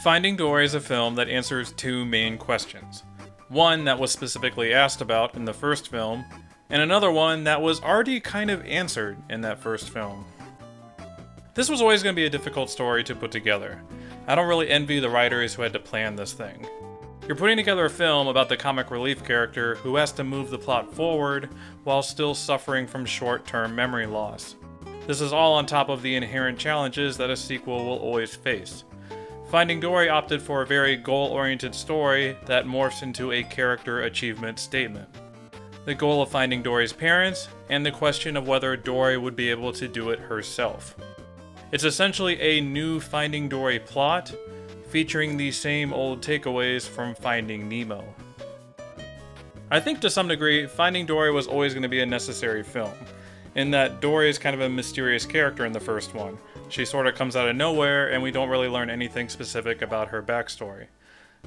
Finding Dory is a film that answers two main questions. One that was specifically asked about in the first film, and another one that was already kind of answered in that first film. This was always going to be a difficult story to put together. I don't really envy the writers who had to plan this thing. You're putting together a film about the comic relief character who has to move the plot forward while still suffering from short-term memory loss. This is all on top of the inherent challenges that a sequel will always face. Finding Dory opted for a very goal-oriented story that morphs into a character achievement statement. The goal of finding Dory's parents, and the question of whether Dory would be able to do it herself. It's essentially a new Finding Dory plot, featuring the same old takeaways from Finding Nemo. I think to some degree, Finding Dory was always going to be a necessary film, in that Dory is kind of a mysterious character in the first one. She sort of comes out of nowhere, and we don't really learn anything specific about her backstory.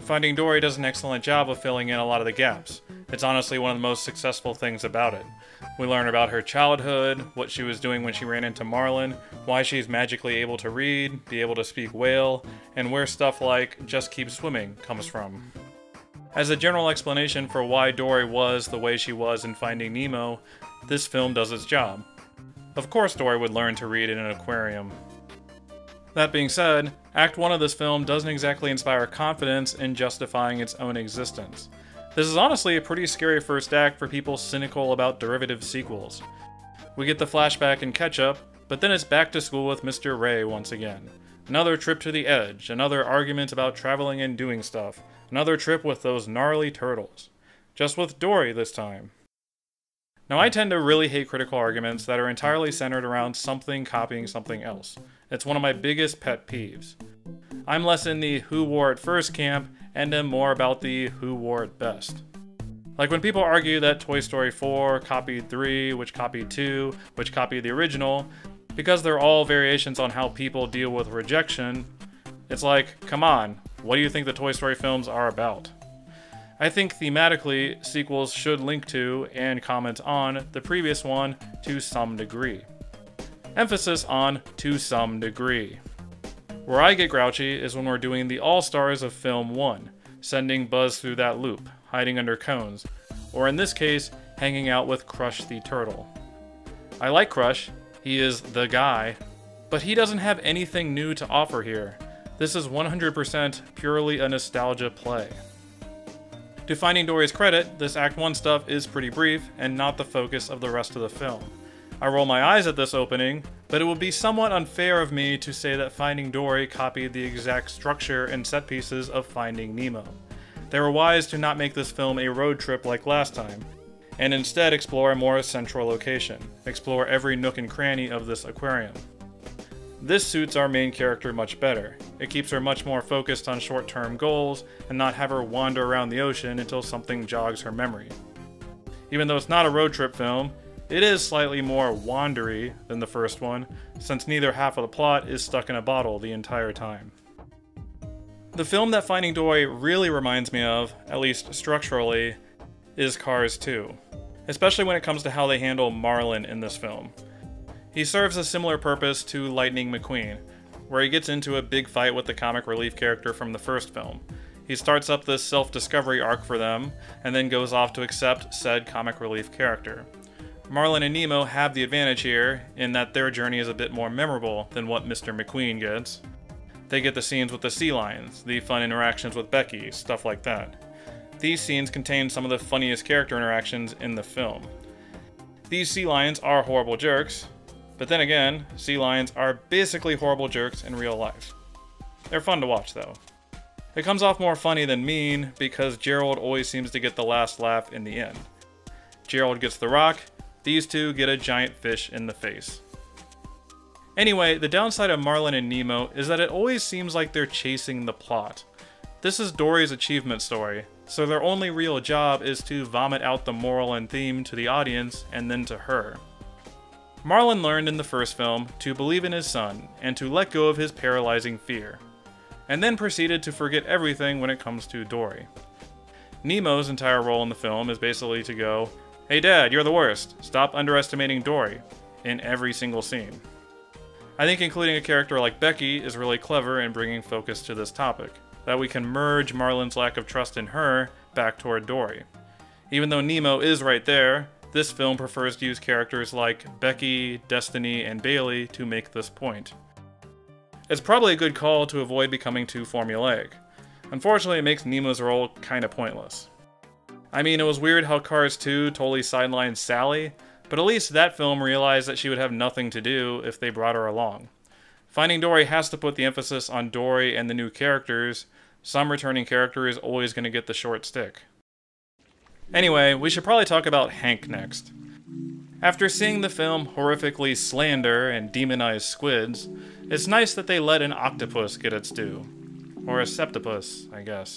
Finding Dory does an excellent job of filling in a lot of the gaps. It's honestly one of the most successful things about it. We learn about her childhood, what she was doing when she ran into Marlin, why she's magically able to read, be able to speak whale, and where stuff like "just keep swimming" comes from. As a general explanation for why Dory was the way she was in Finding Nemo, this film does its job. Of course Dory would learn to read in an aquarium. That being said, Act 1 of this film doesn't exactly inspire confidence in justifying its own existence. This is honestly a pretty scary first act for people cynical about derivative sequels. We get the flashback and catch-up, but then it's back to school with Mr. Ray once again. Another trip to the edge, another argument about traveling and doing stuff, another trip with those gnarly turtles. Just with Dory this time. Now, I tend to really hate critical arguments that are entirely centered around something copying something else. It's one of my biggest pet peeves. I'm less in the who wore it first camp, and am more about the who wore it best. Like when people argue that Toy Story 4 copied 3, which copied 2, which copied the original, because they're all variations on how people deal with rejection, it's like, come on, what do you think the Toy Story films are about? I think thematically, sequels should link to and comment on the previous one to some degree. Emphasis on "to some degree." Where I get grouchy is when we're doing the all-stars of film 1, sending Buzz through that loop, hiding under cones, or in this case, hanging out with Crush the Turtle. I like Crush, he is the guy, but he doesn't have anything new to offer here. This is 100% purely a nostalgia play. To Finding Dory's credit, this Act 1 stuff is pretty brief and not the focus of the rest of the film. I roll my eyes at this opening, but it would be somewhat unfair of me to say that Finding Dory copied the exact structure and set pieces of Finding Nemo. They were wise to not make this film a road trip like last time, and instead explore a more central location, explore every nook and cranny of this aquarium. This suits our main character much better. It keeps her much more focused on short-term goals and not have her wander around the ocean until something jogs her memory. Even though it's not a road trip film, it is slightly more wandery than the first one, since neither half of the plot is stuck in a bottle the entire time. The film that Finding Dory really reminds me of, at least structurally, is Cars 2, especially when it comes to how they handle Marlin in this film. He serves a similar purpose to Lightning McQueen, where he gets into a big fight with the comic relief character from the first film. He starts up this self-discovery arc for them, and then goes off to accept said comic relief character. Marlin and Nemo have the advantage here, in that their journey is a bit more memorable than what Mr. McQueen gets. They get the scenes with the sea lions, the fun interactions with Becky, stuff like that. These scenes contain some of the funniest character interactions in the film. These sea lions are horrible jerks, but then again, sea lions are basically horrible jerks in real life. They're fun to watch though. It comes off more funny than mean because Gerald always seems to get the last laugh in the end. Gerald gets the rock, these two get a giant fish in the face. Anyway, the downside of Marlin and Nemo is that it always seems like they're chasing the plot. This is Dory's achievement story, so their only real job is to vomit out the moral and theme to the audience and then to her. Marlin learned in the first film to believe in his son and to let go of his paralyzing fear, and then proceeded to forget everything when it comes to Dory. Nemo's entire role in the film is basically to go, "Hey Dad, you're the worst, stop underestimating Dory," in every single scene. I think including a character like Becky is really clever in bringing focus to this topic. that we can merge Marlin's lack of trust in her back toward Dory. Even though Nemo is right there, this film prefers to use characters like Becky, Destiny, and Bailey to make this point. It's probably a good call to avoid becoming too formulaic. Unfortunately, it makes Nemo's role kinda pointless. I mean, it was weird how Cars 2 totally sidelined Sally, but at least that film realized that she would have nothing to do if they brought her along. Finding Dory has to put the emphasis on Dory and the new characters. Some returning character is always going to get the short stick. Anyway, we should probably talk about Hank next. After seeing the film horrifically slander and demonize squids, it's nice that they let an octopus get its due. Or a septopus, I guess.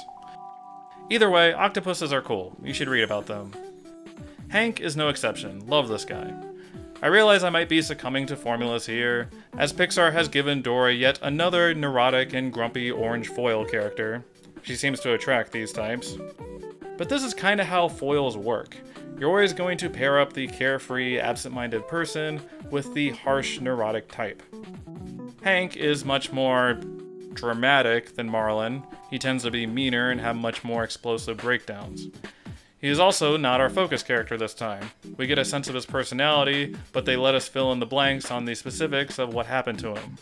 Either way, octopuses are cool. You should read about them. Hank is no exception. Love this guy. I realize I might be succumbing to formulas here, as Pixar has given Dory yet another neurotic and grumpy orange foil character. She seems to attract these types. But this is kinda how foils work. You're always going to pair up the carefree, absent-minded person with the harsh, neurotic type. Hank is much more dramatic than Marlin. He tends to be meaner and have much more explosive breakdowns. He is also not our focus character this time. We get a sense of his personality, but they let us fill in the blanks on the specifics of what happened to him.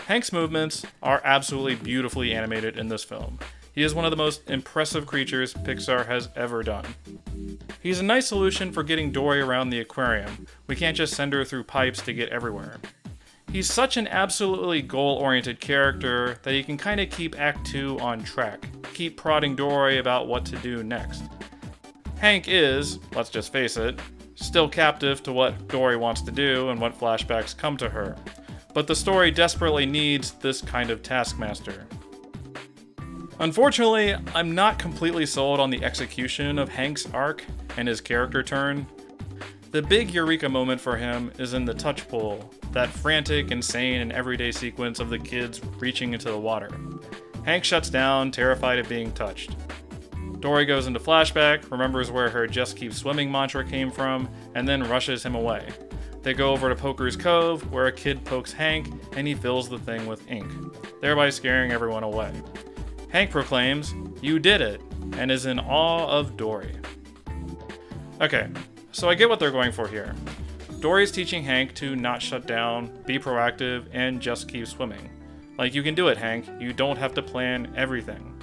Hank's movements are absolutely beautifully animated in this film. He is one of the most impressive creatures Pixar has ever done. He's a nice solution for getting Dory around the aquarium. We can't just send her through pipes to get everywhere. He's such an absolutely goal-oriented character that you can kind of keep Act 2 on track. Keep prodding Dory about what to do next. Hank is, let's just face it, still captive to what Dory wants to do and what flashbacks come to her. But the story desperately needs this kind of taskmaster. Unfortunately, I'm not completely sold on the execution of Hank's arc and his character turn. The big eureka moment for him is in the touch pool, that frantic, insane, and everyday sequence of the kids reaching into the water. Hank shuts down, terrified of being touched. Dory goes into flashback, remembers where her "just keep swimming" mantra came from, and then rushes him away. They go over to Poker's Cove, where a kid pokes Hank, and he fills the thing with ink, thereby scaring everyone away. Hank proclaims, "You did it," and is in awe of Dory. Okay, so I get what they're going for here. Dory's teaching Hank to not shut down, be proactive, and just keep swimming. Like, you can do it, Hank. You don't have to plan everything.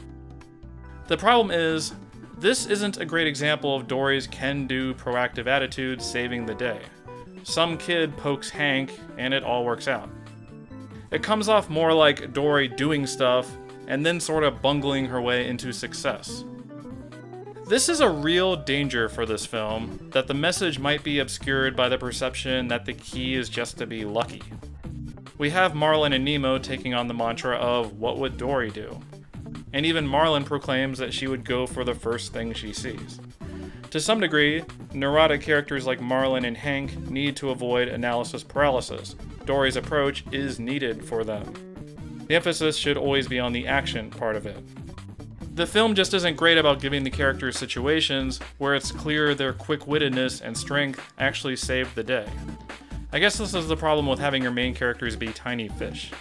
The problem is, this isn't a great example of Dory's can-do, proactive attitude saving the day. Some kid pokes Hank, and it all works out. It comes off more like Dory doing stuff, and then sort of bungling her way into success. This is a real danger for this film, that the message might be obscured by the perception that the key is just to be lucky. We have Marlin and Nemo taking on the mantra of, what would Dory do? And even Marlin proclaims that she would go for the first thing she sees. To some degree, neurotic characters like Marlin and Hank need to avoid analysis paralysis. Dory's approach is needed for them. The emphasis should always be on the action part of it. The film just isn't great about giving the characters situations where it's clear their quick-wittedness and strength actually saved the day. I guess this is the problem with having your main characters be tiny fish.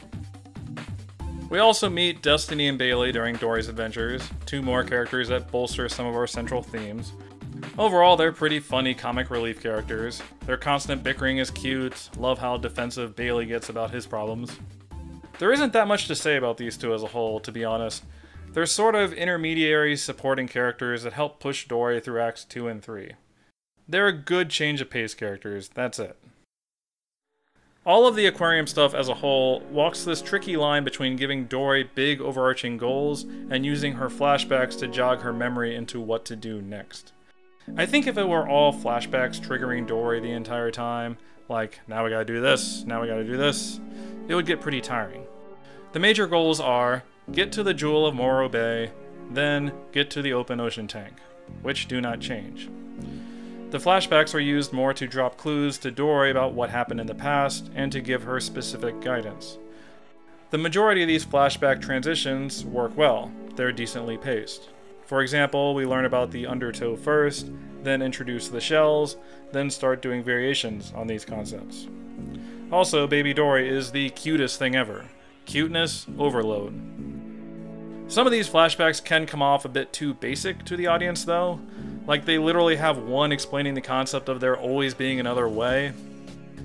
We also meet Destiny and Bailey during Dory's adventures, two more characters that bolster some of our central themes. Overall, they're pretty funny comic relief characters. Their constant bickering is cute, love how defensive Bailey gets about his problems. There isn't that much to say about these two as a whole, to be honest. They're sort of intermediary supporting characters that help push Dory through Acts 2 and 3. They're a good change of pace characters, that's it. All of the aquarium stuff as a whole walks this tricky line between giving Dory big overarching goals and using her flashbacks to jog her memory into what to do next. I think if it were all flashbacks triggering Dory the entire time, like, now we gotta do this, now we gotta do this, it would get pretty tiring. The major goals are, get to the Jewel of Morro Bay, then get to the open ocean tank, which do not change. The flashbacks are used more to drop clues to Dory about what happened in the past and to give her specific guidance. The majority of these flashback transitions work well, they're decently paced. For example, we learn about the undertow first, then introduce the shells, then start doing variations on these concepts. Also, Baby Dory is the cutest thing ever. Cuteness overload. Some of these flashbacks can come off a bit too basic to the audience though, like they literally have one explaining the concept of there always being another way.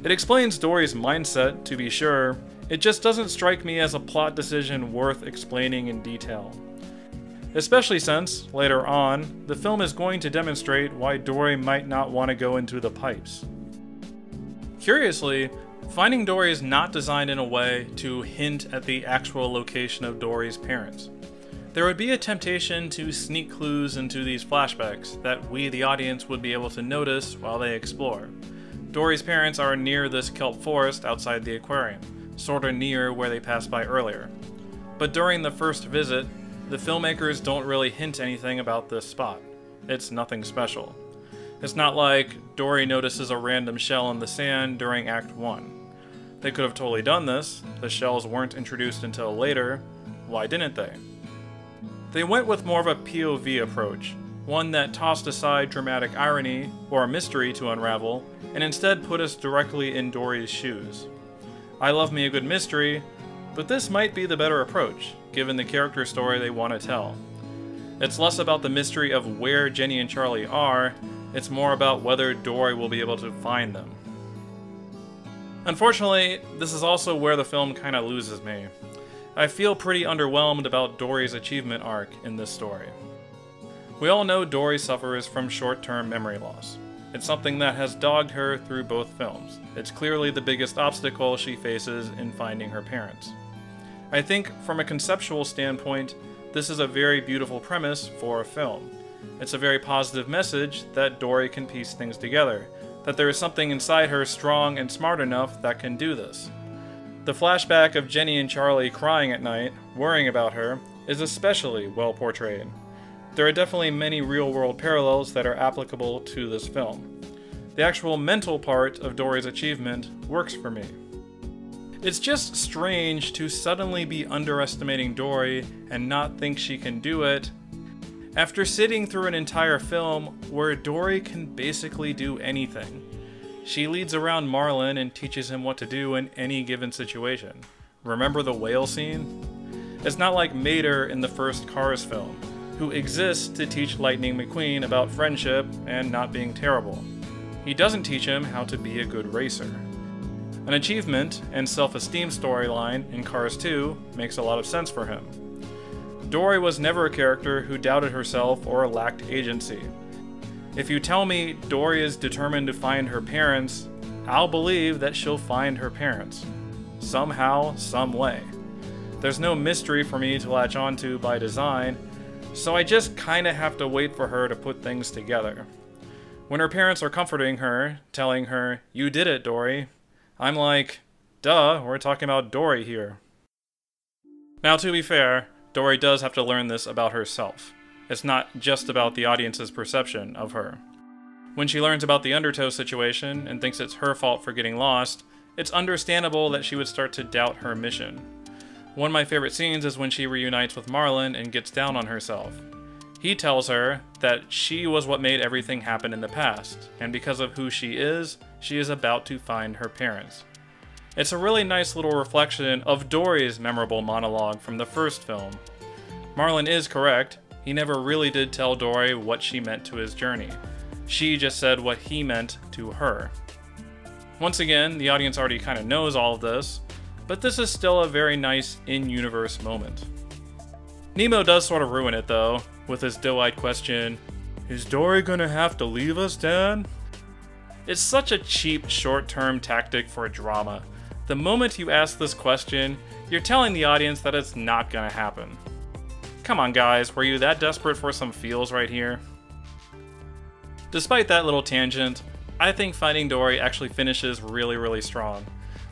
It explains Dory's mindset, to be sure, it just doesn't strike me as a plot decision worth explaining in detail. Especially since, later on, the film is going to demonstrate why Dory might not want to go into the pipes. Curiously, Finding Dory is not designed in a way to hint at the actual location of Dory's parents. There would be a temptation to sneak clues into these flashbacks that we, the audience, would be able to notice while they explore. Dory's parents are near this kelp forest outside the aquarium, sorta near where they passed by earlier. But during the first visit, the filmmakers don't really hint anything about this spot. It's nothing special. It's not like Dory notices a random shell in the sand during Act 1. They could have totally done this. The shells weren't introduced until later. Why didn't they? They went with more of a POV approach, one that tossed aside dramatic irony or a mystery to unravel, and instead put us directly in Dory's shoes. I love me a good mystery, but this might be the better approach, given the character story they want to tell. It's less about the mystery of where Jenny and Charlie are, it's more about whether Dory will be able to find them. Unfortunately, this is also where the film kinda loses me. I feel pretty underwhelmed about Dory's achievement arc in this story. We all know Dory suffers from short-term memory loss. It's something that has dogged her through both films. It's clearly the biggest obstacle she faces in finding her parents. I think, from a conceptual standpoint, this is a very beautiful premise for a film. It's a very positive message that Dory can piece things together, that there is something inside her strong and smart enough that can do this. The flashback of Jenny and Charlie crying at night, worrying about her, is especially well portrayed. There are definitely many real-world parallels that are applicable to this film. The actual mental part of Dory's achievement works for me. It's just strange to suddenly be underestimating Dory and not think she can do it, after sitting through an entire film where Dory can basically do anything. She leads around Marlin and teaches him what to do in any given situation. Remember the whale scene? It's not like Mater in the first Cars film, who exists to teach Lightning McQueen about friendship and not being terrible. He doesn't teach him how to be a good racer. An achievement and self-esteem storyline in Cars 2 makes a lot of sense for him. Dory was never a character who doubted herself or lacked agency. If you tell me Dory is determined to find her parents, I'll believe that she'll find her parents. Somehow, some way. There's no mystery for me to latch onto by design, so I just kinda have to wait for her to put things together. When her parents are comforting her, telling her, "You did it, Dory," I'm like, duh, we're talking about Dory here. Now, to be fair, Dory does have to learn this about herself. It's not just about the audience's perception of her. When she learns about the Undertow situation and thinks it's her fault for getting lost, it's understandable that she would start to doubt her mission. One of my favorite scenes is when she reunites with Marlin and gets down on herself. He tells her that she was what made everything happen in the past, and because of who she is about to find her parents. It's a really nice little reflection of Dory's memorable monologue from the first film. Marlin is correct, he never really did tell Dory what she meant to his journey. She just said what he meant to her. Once again, the audience already kind of knows all of this, but this is still a very nice in-universe moment. Nemo does sort of ruin it though, with his doe-eyed question, "Is Dory gonna have to leave us, Dad?" It's such a cheap, short-term tactic for drama. The moment you ask this question, you're telling the audience that it's not gonna happen. Come on guys, were you that desperate for some feels right here? Despite that little tangent, I think Finding Dory actually finishes really strong.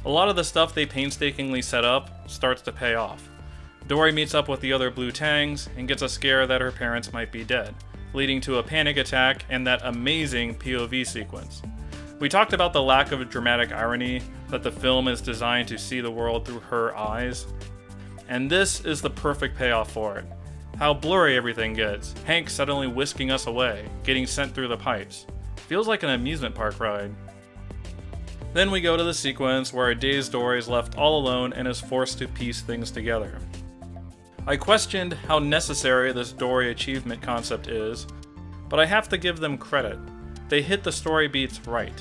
A lot of the stuff they painstakingly set up starts to pay off. Dory meets up with the other Blue Tangs and gets a scare that her parents might be dead, leading to a panic attack and that amazing POV sequence. We talked about the lack of dramatic irony, that the film is designed to see the world through her eyes, and this is the perfect payoff for it. How blurry everything gets, Hank suddenly whisking us away, getting sent through the pipes. Feels like an amusement park ride. Then we go to the sequence where a dazed Dory is left all alone and is forced to piece things together. I questioned how necessary this Dory achievement concept is, but I have to give them credit. They hit the story beats right.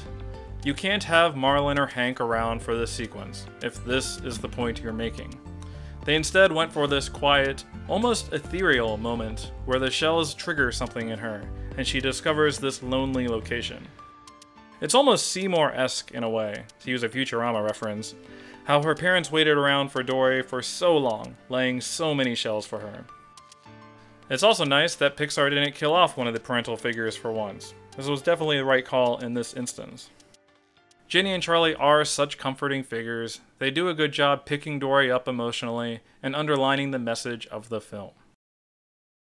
You can't have Marlin or Hank around for this sequence, if this is the point you're making. They instead went for this quiet, almost ethereal moment where the shells trigger something in her, and she discovers this lonely location. It's almost Seymour-esque in a way, to use a Futurama reference, how her parents waited around for Dory for so long, laying so many shells for her. It's also nice that Pixar didn't kill off one of the parental figures for once. This was definitely the right call in this instance. Ginny and Charlie are such comforting figures. They do a good job picking Dory up emotionally and underlining the message of the film.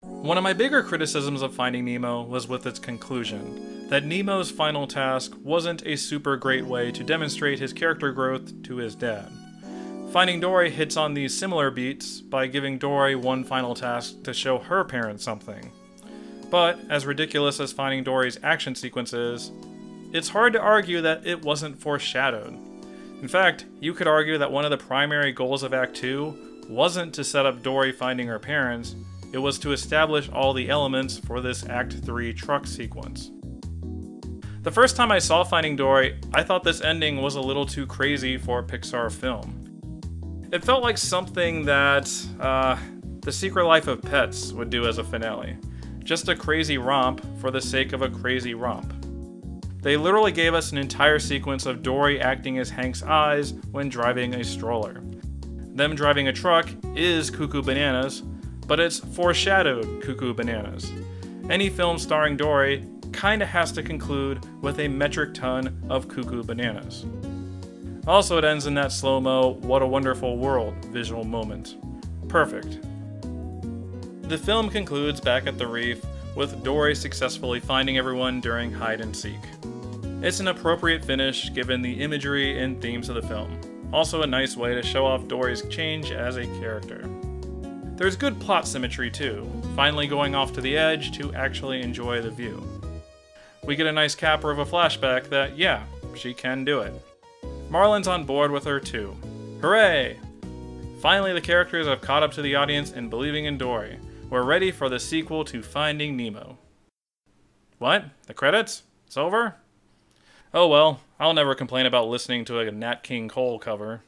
One of my bigger criticisms of Finding Nemo was with its conclusion, that Nemo's final task wasn't a super great way to demonstrate his character growth to his dad. Finding Dory hits on these similar beats by giving Dory one final task to show her parents something. But, as ridiculous as Finding Dory's action sequence is, it's hard to argue that it wasn't foreshadowed. In fact, you could argue that one of the primary goals of Act 2 wasn't to set up Dory finding her parents, it was to establish all the elements for this Act 3 truck sequence. The first time I saw Finding Dory, I thought this ending was a little too crazy for a Pixar film. It felt like something that The Secret Life of Pets would do as a finale. Just a crazy romp for the sake of a crazy romp. They literally gave us an entire sequence of Dory acting as Hank's eyes when driving a stroller. Them driving a truck is Cuckoo Bananas, but it's foreshadowed Cuckoo Bananas. Any film starring Dory kinda has to conclude with a metric ton of Cuckoo Bananas. Also, it ends in that slow-mo, what a wonderful world visual moment. Perfect. The film concludes back at the reef with Dory successfully finding everyone during hide and seek. It's an appropriate finish given the imagery and themes of the film. Also a nice way to show off Dory's change as a character. There's good plot symmetry too, finally going off to the edge to actually enjoy the view. We get a nice capper of a flashback that, yeah, she can do it. Marlin's on board with her too. Hooray! Finally the characters have caught up to the audience in believing in Dory. We're ready for the sequel to Finding Nemo. What? The credits? It's over? Oh well, I'll never complain about listening to a Nat King Cole cover.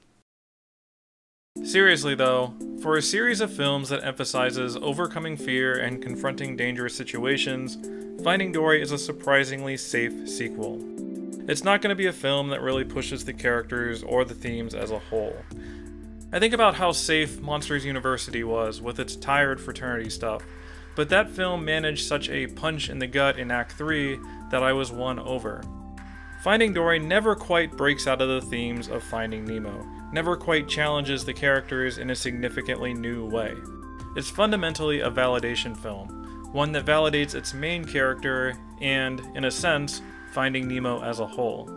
Seriously though, for a series of films that emphasizes overcoming fear and confronting dangerous situations, Finding Dory is a surprisingly safe sequel. It's not going to be a film that really pushes the characters or the themes as a whole. I think about how safe Monsters University was with its tired fraternity stuff, but that film managed such a punch in the gut in Act 3 that I was won over. Finding Dory never quite breaks out of the themes of Finding Nemo, never quite challenges the characters in a significantly new way. It's fundamentally a validation film, one that validates its main character and, in a sense, Finding Nemo as a whole.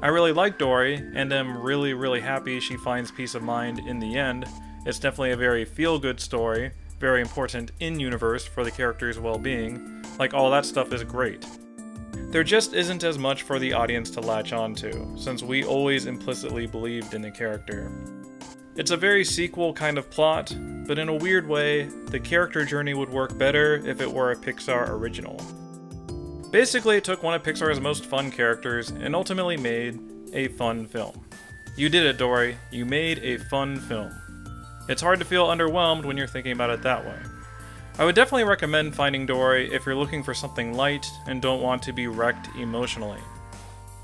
I really like Dory, and am really happy she finds peace of mind in the end. It's definitely a very feel-good story, very important in-universe for the character's well-being. Like, all that stuff is great. There just isn't as much for the audience to latch onto, since we always implicitly believed in the character. It's a very sequel kind of plot, but in a weird way, the character journey would work better if it were a Pixar original. Basically, it took one of Pixar's most fun characters and ultimately made a fun film. You did it, Dory. You made a fun film. It's hard to feel underwhelmed when you're thinking about it that way. I would definitely recommend Finding Dory if you're looking for something light and don't want to be wrecked emotionally.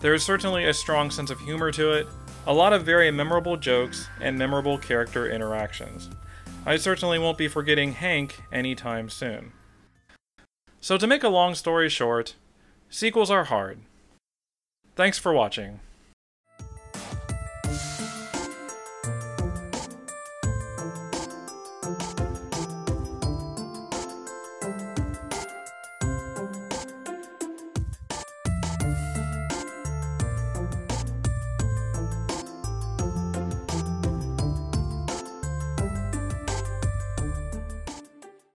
There is certainly a strong sense of humor to it, a lot of very memorable jokes, and memorable character interactions. I certainly won't be forgetting Hank anytime soon. So to make a long story short, sequels are hard. Thanks for watching.